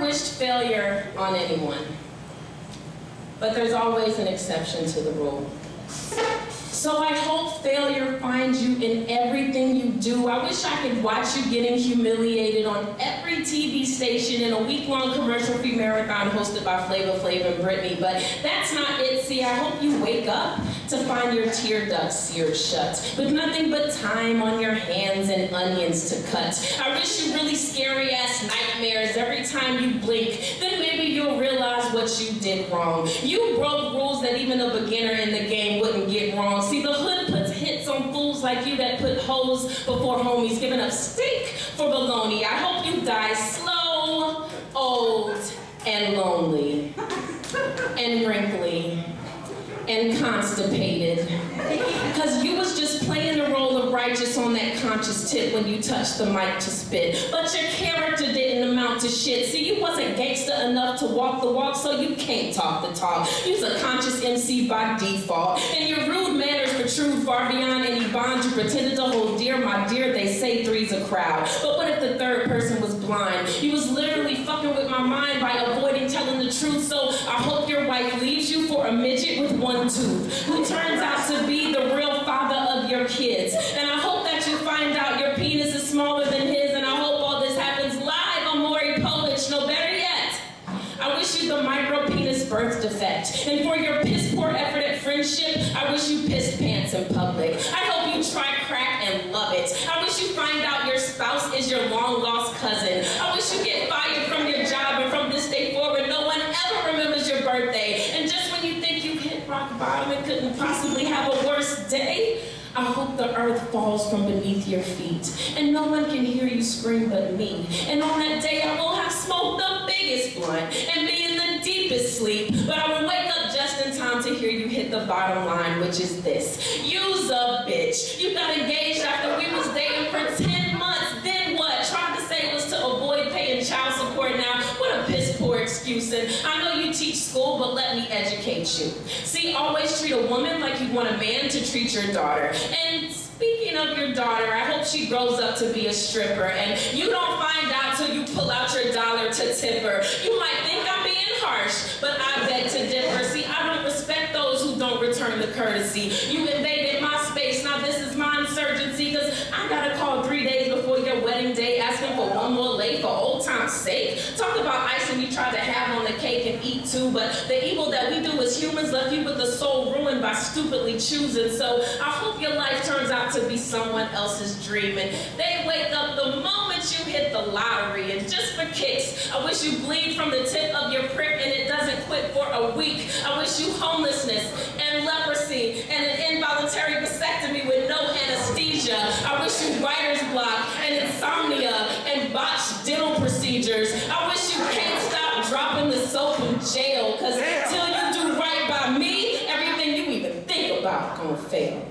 wished failure on anyone, but there's always an exception to the rule. So I hope failure finds you in everything you do. I wish I could watch you getting humiliated on every TV station in a week-long commercial-free marathon hosted by Flavor Flav and Britney, but that's not it. See, I hope you wake up to find your tear ducts seared shut, with nothing but time on your hands and onions to cut. I wish you really scary-ass nightmares every time you blink. Then maybe you'll realize what you did wrong. You broke rules that even a beginner in the game wouldn't get wrong. See, the hood puts hits on fools like you that put hoes before homies, giving up steak for bologna. I hope you die slow, old, and lonely, and wrinkly, and constipated. Because you was just playing the role of righteous on that conscious tip when you touched the mic to spit. But your character didn't amount to shit. See, you wasn't gangsta enough to walk the walk, so you can't talk the talk. You's a conscious MC by default. And your rude manners protrude far beyond any bond you pretended to hold dear. My dear, they say three's a crowd. But what if the third person was blind? You was literally fucking with my mind by avoiding telling the truth. So I hope your wife leaves you for a midget with one tooth, who turns out to be the real father of your kids. And I hope that you find out your penis is smaller than his, and I hope all this happens live on Maury Povich. No, better yet, I wish you the micro penis birth defect. And for your piss poor effort at friendship, I wish you pissed pants in public. I hope you try crack and love it. I wish you find out your spouse is your long lost cousin. I wish you get fired from your job, and from this day forward no one ever remembers your birthday. And just when you think you hit rock bottom and couldn't possibly have a worse day, I hope the earth falls from beneath your feet, and no one can hear you scream but me. And on that day I will have smoked the biggest blunt and be in the deepest sleep, but I will wake up just in time to hear you hit the bottom line, which is this: you's a bitch. You got engaged after we was dating for 10 months. Then what? Tried to say it was to avoid paying child support. Now, what a piss poor excuse. And I know you teach school, but let me educate you. See, always treat a woman like you want a man to treat your daughter. And speaking of your daughter, I hope she grows up to be a stripper, and you don't find out till you pull out your dollar to tip her. You might think I'm being harsh, but I beg to differ. See, I don't respect those who don't return the courtesy. You invaded my space, now this is my insurgency, because I got a call 3 days before your wedding day asking for one more late for old time's sake. Talk about icing you tried to have on the cake and eat too, but the evil that we do as humans left you with the soul ruined by stupidly choosing. So I hope your life turns out to be someone else's dream, and they wake up the moment you hit the lottery. And just for kicks, I wish you bleed from the tip of your prick and it doesn't quit for a week. I wish you homelessness and leprosy and an involuntary vasectomy with no anesthesia. I wish you writer's block and insomnia and botched dental procedures. I wish you can't stop dropping the soap in jail, because till you do right by me, everything you even think about gonna fail.